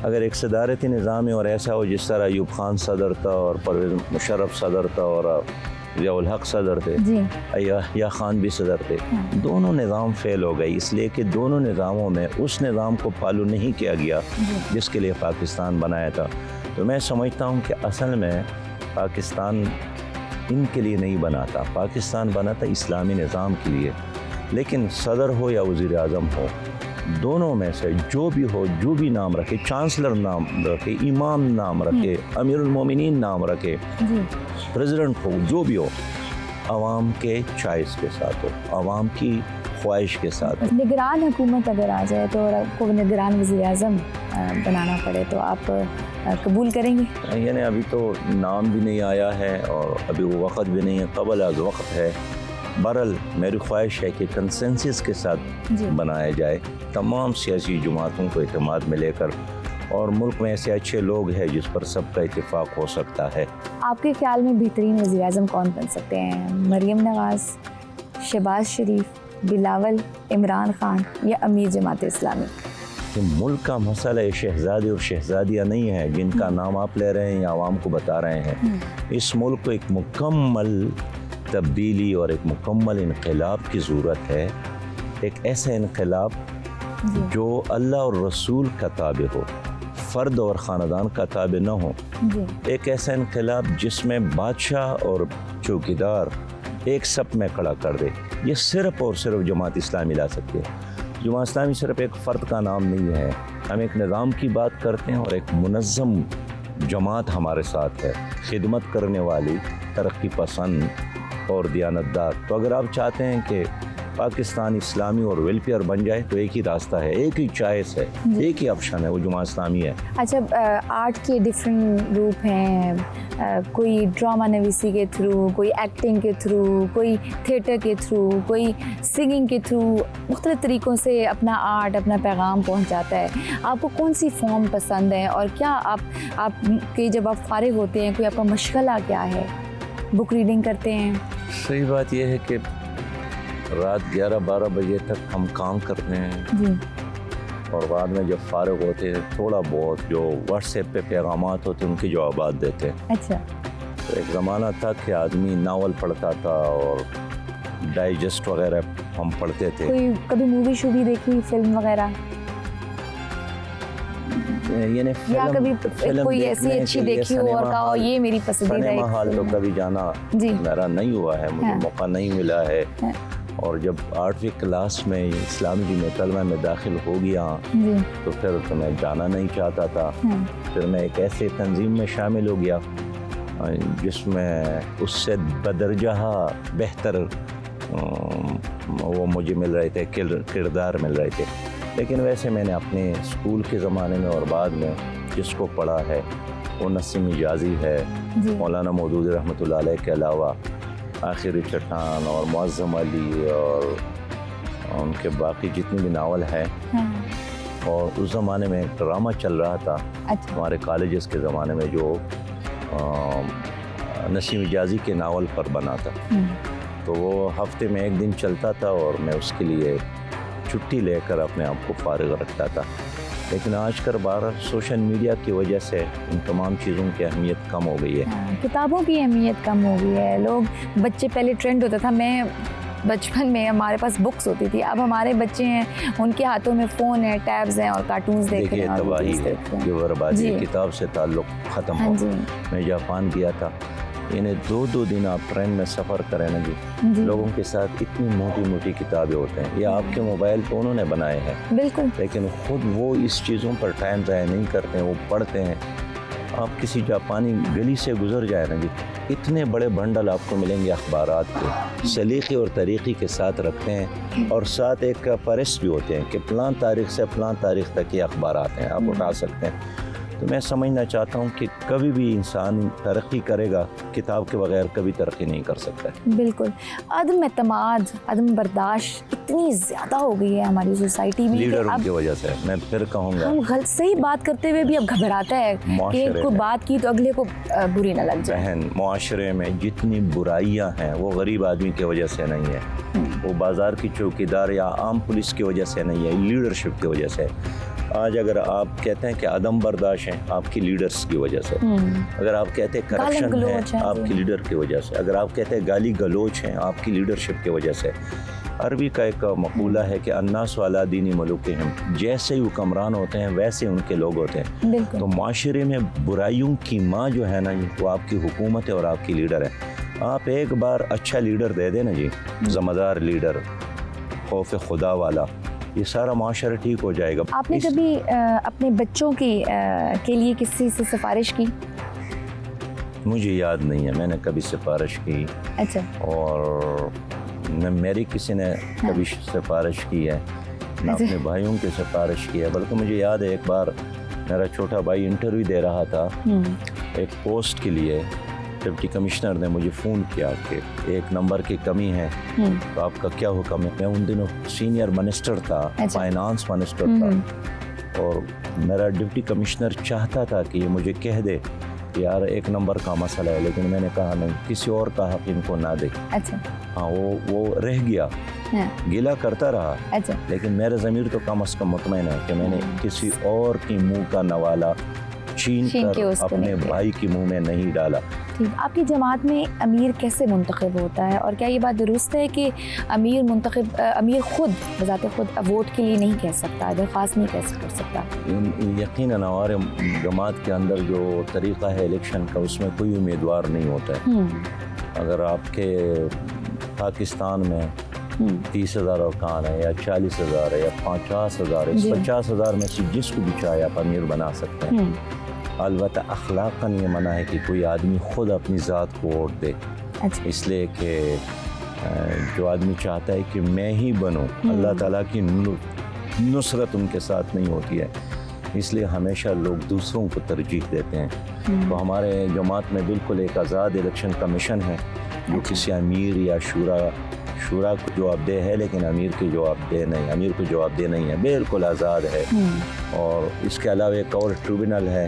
اگر ایک صدارتی نظام ہے اور ایسا ہو جس طرح ایوب خان صدر تھا اور پرویز مشرف صدر تھا اور ضیاء الحق صدر تھے، یا خان بھی صدر تھے، دونوں نظام فیل ہو گئی، اس لیے کہ دونوں نظاموں میں اس نظام کو فالو نہیں کیا گیا جس کے لیے پاکستان بنایا تھا۔ تو میں سمجھتا ہوں کہ اصل میں پاکستان ان کے لیے نہیں بنا تھا، پاکستان بنا تھا اسلامی نظام کے لیے، لیکن صدر ہو یا وزیر اعظم ہو، دونوں میں سے جو بھی ہو، جو بھی نام رکھے، چانسلر نام رکھے، امام نام رکھے، امیر المومنین نام رکھے، پریزیڈنٹ ہو، جو بھی ہو، عوام کے چوائس کے ساتھ ہو، عوام کی خواہش کے ساتھ۔ نگران حکومت اگر آ جائے تو اور آپ کو نگران وزیر اعظم بنانا پڑے تو آپ قبول کریں گے؟ یعنی ابھی تو نام بھی نہیں آیا ہے اور ابھی وہ وقت بھی نہیں ہے، قبل از وقت ہے۔ بہرحال میری خواہش ہے کہ کنسنسس کے ساتھ بنایا جائے، تمام سیاسی جماعتوں کو اعتماد میں لے کر، اور ملک میں ایسے اچھے لوگ ہیں جس پر سب کا اتفاق ہو سکتا ہے۔ آپ کے خیال میں بہترین وزیر اعظم کون بن سکتے ہیں؟ مریم نواز، شہباز شریف، بلاول، عمران خان یا امیر جماعت اسلامی؟ کہ ملک کا مسئلہ شہزادے اور شہزادیاں نہیں ہے جن کا نام آپ لے رہے ہیں یا عوام کو بتا رہے ہیں، اس ملک کو ایک مکمل تبدیلی اور ایک مکمل انقلاب کی ضرورت ہے، ایک ایسا انقلاب جو اللہ اور رسول کا تابع ہو، فرد اور خاندان کا تابع نہ ہو، ایک ایسا انقلاب جس میں بادشاہ اور چوکیدار ایک صف میں کھڑا کر دے۔ یہ صرف اور صرف جماعت اسلامی لا سکتی ہے۔ جماعت اسلامی صرف ایک فرد کا نام نہیں ہے، ہم ایک نظام کی بات کرتے ہیں اور ایک منظم جماعت ہمارے ساتھ ہے، خدمت کرنے والی، ترقی پسند اور دیانتدار۔ تو اگر آپ چاہتے ہیں کہ پاکستان اسلامی اور ویلفیئر بن جائے تو ایک ہی راستہ ہے، ایک ہی چوائس ہے، ایک ہی آپشن ہے، وہ جماعت اسلامی ہے۔ اچھا، آرٹ کے ڈفرینٹ روپ ہیں، کوئی ڈرامہ نویسی کے تھرو، کوئی ایکٹنگ کے تھرو، کوئی تھیٹر کے تھرو، کوئی سنگنگ کے تھرو، مختلف طریقوں سے اپنا آرٹ، اپنا پیغام پہنچاتا ہے۔ آپ کو کون سی فارم پسند ہے اور کیا آپ کے جب آپ فارغ ہوتے ہیں کوئی آپ کا مشغلہ کیا ہے؟ بک ریڈنگ کرتے ہیں؟ صحیح بات یہ ہے کہ رات 11-12 بجے تک ہم کام کرتے ہیں اور بعد میں جب فارغ ہوتے ہیں تھوڑا بہت جو واٹس ایپ پہ پیغامات ہوتے ہیں ان کی جوابات دیتے ہیں۔ اچھا، تو ایک زمانہ تھا کہ آدمی ناول پڑھتا تھا اور ڈائجسٹ وغیرہ ہم پڑھتے تھے۔ کوئی کبھی مووی شوبی دیکھی، فلم وغیرہ؟ یعنی یا کبھی کوئی ایسی اچھی دیکھی ہو اور کہا یہ میری پسندیدہ سنیما ہال تو کبھی جانا میرا نہیں ہوا ہے، مجھے موقع نہیں ملا ہے، اور جب 8ویں کلاس میں اسلامی جمعیت طلبہ میں داخل ہو گیا تو پھر تو میں جانا نہیں چاہتا تھا۔ پھر میں ایک ایسے تنظیم میں شامل ہو گیا جس میں اس سے بدرجہ بہتر وہ مجھے مل رہے تھے، کردار مل رہے تھے، لیکن ویسے میں نے اپنے اسکول کے زمانے میں اور بعد میں جس کو پڑھا ہے وہ نسیم حجازی ہے، مولانا مودودی رحمۃ اللہ علیہ کے علاوہ آخری چٹان اور معظم علی اور ان کے باقی جتنے بھی ناول ہیں۔ اور اس زمانے میں ایک ڈرامہ چل رہا تھا ہمارے کالجز کے زمانے میں جو نسیم حجازی کے ناول پر بنا تھا، تو وہ ہفتے میں ایک دن چلتا تھا اور میں اس کے لیے چھٹی لے کر اپنے آپ کو فارغ رکھتا تھا. لیکن آج کل سوشل میڈیا کی وجہ سے ان تمام چیزوں کی اہمیت کم ہو گئی ہے. کتابوں کی اہمیت کم ہو گئی ہے. لوگ بچے پہلے ٹرینڈ ہوتا تھا، میں بچپن میں ہمارے پاس بکس ہوتی تھی، اب ہمارے بچے ہیں ان کے ہاتھوں میں فون ہے، ٹیبز ہیں اور کارٹونز دیکھ رہے ہیں. تباہی ہے، یہ بربادی. کتاب سے تعلق ختم ہو. میں جاپان گیا تھا، انہیں 2 دن آپ ٹرین میں سفر کریں نا جی، لوگوں کے ساتھ اتنی موٹی موٹی کتابیں ہوتے ہیں. یہ آپ کے موبائل تو انہوں نے بنائے ہیں بالکل، لیکن خود وہ اس چیزوں پر ٹائم ضائع نہیں کرتے ہیں، وہ پڑھتے ہیں. آپ کسی جاپانی گلی سے گزر جائے نا جی، اتنے بڑے بنڈل آپ کو ملیں گے اخبارات کے، سلیقے اور طریقے کے ساتھ رکھتے ہیں، اور ساتھ ایک فہرست بھی ہوتے ہیں کہ فلاں تاریخ سے فلاں تاریخ تک یہ اخبارات ہیں، آپ اٹھا سکتے ہیں. تو میں سمجھنا چاہتا ہوں کہ کبھی بھی انسان ترقی کرے گا، کتاب کے بغیر کبھی ترقی نہیں کر سکتا ہے. بالکل. عدم اعتماد، عدم برداشت اتنی زیادہ ہو گئی ہے ہماری سوسائٹی میں، لیڈروں کی وجہ سے. میں پھر کہوں گا ہم صحیح بات کرتے ہوئے بھی اب گھبراتا ہے کہ کوئی بات کی تو اگلے کو بری نہ لگ جائے. بہن، معاشرے میں جتنی برائیاں ہیں وہ غریب آدمی کی وجہ سے نہیں ہے، وہ بازار کی چوکیدار یا عام پولیس کی وجہ سے نہیں ہے، لیڈرشپ کی وجہ سے. آج اگر آپ کہتے ہیں کہ عدم برداشت ہیں، آپ کی لیڈرز کی وجہ سے. اگر آپ کہتے ہیں کرپشن ہے، آپ کی لیڈر کی وجہ سے. اگر آپ کہتے ہیں گالی گلوچ ہیں، آپ کی لیڈرشپ کی وجہ سے. عربی کا ایک مقولہ ہے کہ الناس علی دین ملوکہم، جیسے ہی حکمران ہوتے ہیں ویسے ان کے لوگ ہوتے ہیں. تو معاشرے میں برائیوں کی ماں جو ہے نا جی، وہ آپ کی حکومت ہے اور آپ کی لیڈر ہے. آپ ایک بار اچھا لیڈر دے دیں نا جی، ذمہ دار لیڈر، خوف خدا والا، یہ سارا معاشرہ ٹھیک ہو جائے گا. آپ نے کبھی اپنے بچوں کے لیے کسی سے سفارش کی؟ مجھے یاد نہیں ہے میں نے کبھی سفارش کی. اچھا. اور نہ میری کسی نے کبھی سفارش کی ہے، نہ اپنے بھائیوں کی سفارش کی ہے. بلکہ مجھے یاد ہے ایک بار میرا چھوٹا بھائی انٹرویو دے رہا تھا ایک پوسٹ کے لیے. ڈپٹی کمشنر نے مجھے فون کیا کہ ایک نمبر کی کمی ہے، تو آپ کا کیا حکم ہے. میں ان دنوں سینئر منسٹر تھا، فائنانس منسٹر تھا، اور میرا ڈپٹی کمشنر چاہتا تھا کہ یہ مجھے کہہ دے یار ایک نمبر کا مسئلہ ہے، لیکن میں نے کہا نہیں، کسی اور کا حق ان کو نہ دے. اچھا. ہاں، وہ رہ گیا، گلا کرتا رہا. اچھا. لیکن میرا ضمیر تو کم از کم مطمئن ہے کہ میں نے کسی اور کی منہ کا نوالا چھین کر اپنے بھائی کی منہ میں نہیں ڈالا. ٹھیک. آپ کی جماعت میں امیر کیسے منتخب ہوتا ہے، اور کیا یہ بات درست ہے کہ امیر خود بذات خود ووٹ کے لیے نہیں کہہ سکتا، درخواست نہیں کر سکتا؟ یقیناً ہمارے جماعت کے اندر جو طریقہ ہے الیکشن کا، اس میں کوئی امیدوار نہیں ہوتا ہے. اگر آپ کے پاکستان میں 30,000 ارکان ہے یا 40,000 ہے یا 50,000 ہے، 50,000 میں سے جس کو بھی چاہے آپ امیر بنا سکتے ہیں. البتہ اخلاقاً یہ منع ہے کہ کوئی آدمی خود اپنی ذات کو ووٹ دے. اس لیے کہ جو آدمی چاہتا ہے کہ میں ہی بنوں، اللہ تعالیٰ کی نصرت ان کے ساتھ نہیں ہوتی ہے. اس لیے ہمیشہ لوگ دوسروں کو ترجیح دیتے ہیں. تو ہمارے جماعت میں بالکل ایک آزاد الیکشن کمیشن ہے جو کسی امیر یا شورا کو جواب دہ ہے، لیکن امیر کو جواب دہ نہیں ہے، بالکل آزاد ہے. اور اس کے علاوہ ایک اور ٹریبونل ہے،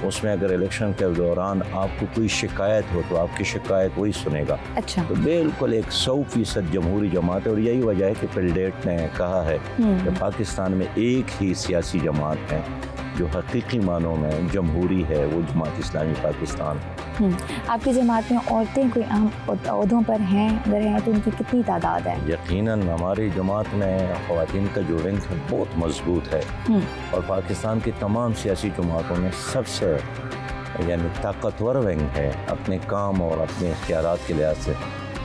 اس میں اگر الیکشن کے دوران آپ کو کوئی شکایت ہو تو آپ کی شکایت وہی سنے گا. اچھا. تو بالکل 100% جمہوری جماعت ہے. اور یہی وجہ ہے کہ پلڈیٹ نے کہا ہے کہ پاکستان میں ایک ہی سیاسی جماعت ہے جو حقیقی معنوں میں جمہوری ہے، وہ جماعت اسلامی پاکستان. آپ کی جماعت میں عورتیں کوئی اہم عہدوں پر ہیں؟ اگر ہیں تو ان کی کتنی تعداد ہے؟ یقیناً ہماری جماعت میں خواتین کا جو رنگ ہے بہت مضبوط ہے، اور پاکستان کی تمام سیاسی جماعتوں میں سب سے طاقتور ونگ ہے اپنے کام اور اپنے اختیارات کے لحاظ سے.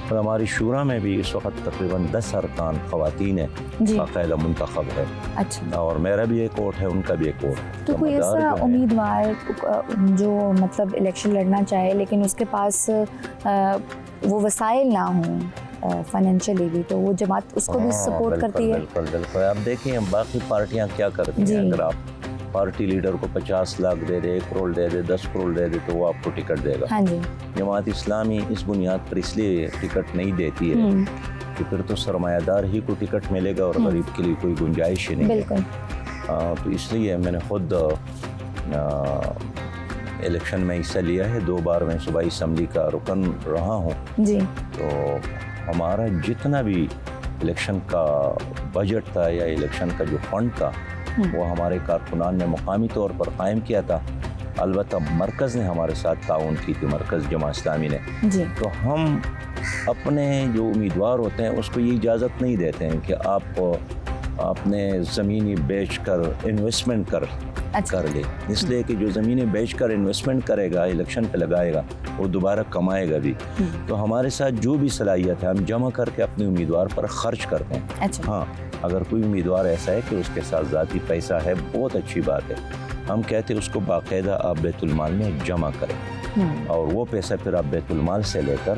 اور ہماری شورا میں بھی اس وقت تقریباً 10 ارکان خواتین ہیں، باقاعدہ منتخب ہے. اچھا. اور میرا بھی ایک ووٹ ہے، ان کا بھی ایک ووٹ. تو کوئی ایسا امیدوار جو مطلب الیکشن لڑنا چاہے لیکن اس کے پاس وہ وسائل نہ ہوں فائنینشلی بھی، تو وہ جماعت اس کو بھی سپورٹ کرتی ہے؟ بالکل. آپ دیکھیں باقی پارٹیاں کیا کرتی ہیں. اگر آپ پارٹی لیڈر کو 50 لاکھ دے دے، 1 کروڑ دے دے، 10 کروڑ دے دے تو وہ آپ کو ٹکٹ دے گا. جماعت اسلامی اس بنیاد پر اس لیے ٹکٹ نہیں دیتی ہے کہ پھر تو سرمایہ دار ہی کو ٹکٹ ملے گا اور غریب کے لیے کوئی گنجائش ہی نہیں ہے. تو اس لیے میں نے خود الیکشن میں حصہ لیا ہے، 2 بار میں صوبائی اسمبلی کا رکن رہا ہوں. جی. تو ہمارا جتنا بھی الیکشن کا بجٹ تھا یا الیکشن کا جو فنڈ تھا وہ ہمارے کارکنان نے مقامی طور پر قائم کیا تھا. البتہ مرکز نے ہمارے ساتھ تعاون کی تھی، مرکز جماعت اسلامی نے. جی. تو ہم اپنے جو امیدوار ہوتے ہیں اس کو یہ اجازت نہیں دیتے ہیں کہ آپ اپنے زمینی بیچ کر انویسٹمنٹ کر لے. اس لیے کہ جو زمینیں بیچ کر انویسٹمنٹ کرے گا، الیکشن پہ لگائے گا، وہ دوبارہ کمائے گا بھی. تو ہمارے ساتھ جو بھی صلاحیت ہے ہم جمع کر کے اپنے امیدوار پر خرچ کرتے ہیں. ہاں، اگر کوئی امیدوار ایسا ہے کہ اس کے ساتھ ذاتی پیسہ ہے، بہت اچھی بات ہے. ہم کہتے ہیں اس کو باقاعدہ آپ بیت المال میں جمع کریں اور وہ پیسہ پھر آپ بیت المال سے لے کر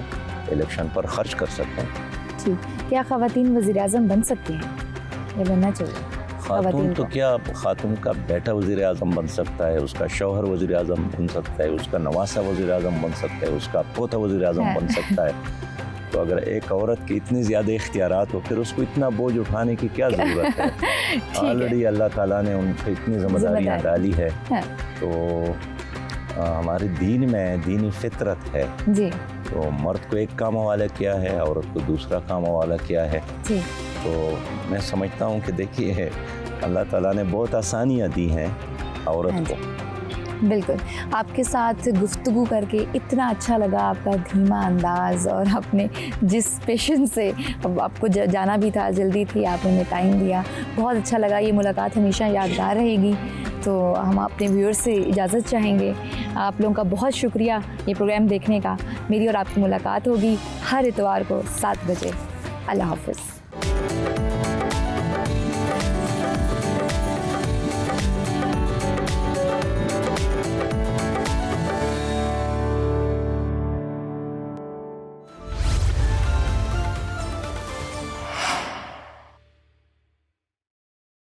الیکشن پر خرچ کر سکتے ہیں. جی. کیا خواتین وزیر اعظم بن سکتی ہیں یا بننا چاہیے؟ خاتون تو کیا، خاتون کا بیٹا وزیر اعظم بن سکتا ہے، اس کا شوہر وزیر اعظم بن سکتا ہے، اس کا نواسہ وزیر اعظم بن سکتا ہے، اس کا پوتا وزیر اعظم بن سکتا ہے. تو اگر ایک عورت کی اتنی زیادہ اختیارات ہو پھر اس کو اتنا بوجھ اٹھانے کی کیا ضرورت ہے؟ آلریڈی اللہ تعالیٰ نے ان کو اتنی ذمہ داریاں ڈالی ہے. تو ہمارے دین میں دینی فطرت ہے. جی. تو مرد کو ایک کام حوالہ کیا ہے، عورت کو دوسرا کام حوالہ کیا ہے. جی. تو میں سمجھتا ہوں کہ دیکھیے اللہ تعالیٰ نے بہت آسانیاں دی ہیں عورت کو. بالکل. آپ کے ساتھ گفتگو کر کے اتنا اچھا لگا، آپ کا دھیما انداز اور آپ نے جس پیشنس سے آپ کو جانا بھی تھا، جلدی تھی، آپ نے ٹائم دیا، بہت اچھا لگا. یہ ملاقات ہمیشہ یادگار رہے گی. تو ہم اپنے ویورز سے اجازت چاہیں گے. آپ لوگوں کا بہت شکریہ یہ پروگرام دیکھنے کا. میری اور آپ کی ملاقات ہوگی ہر اتوار کو 7 بجے. اللہ حافظ.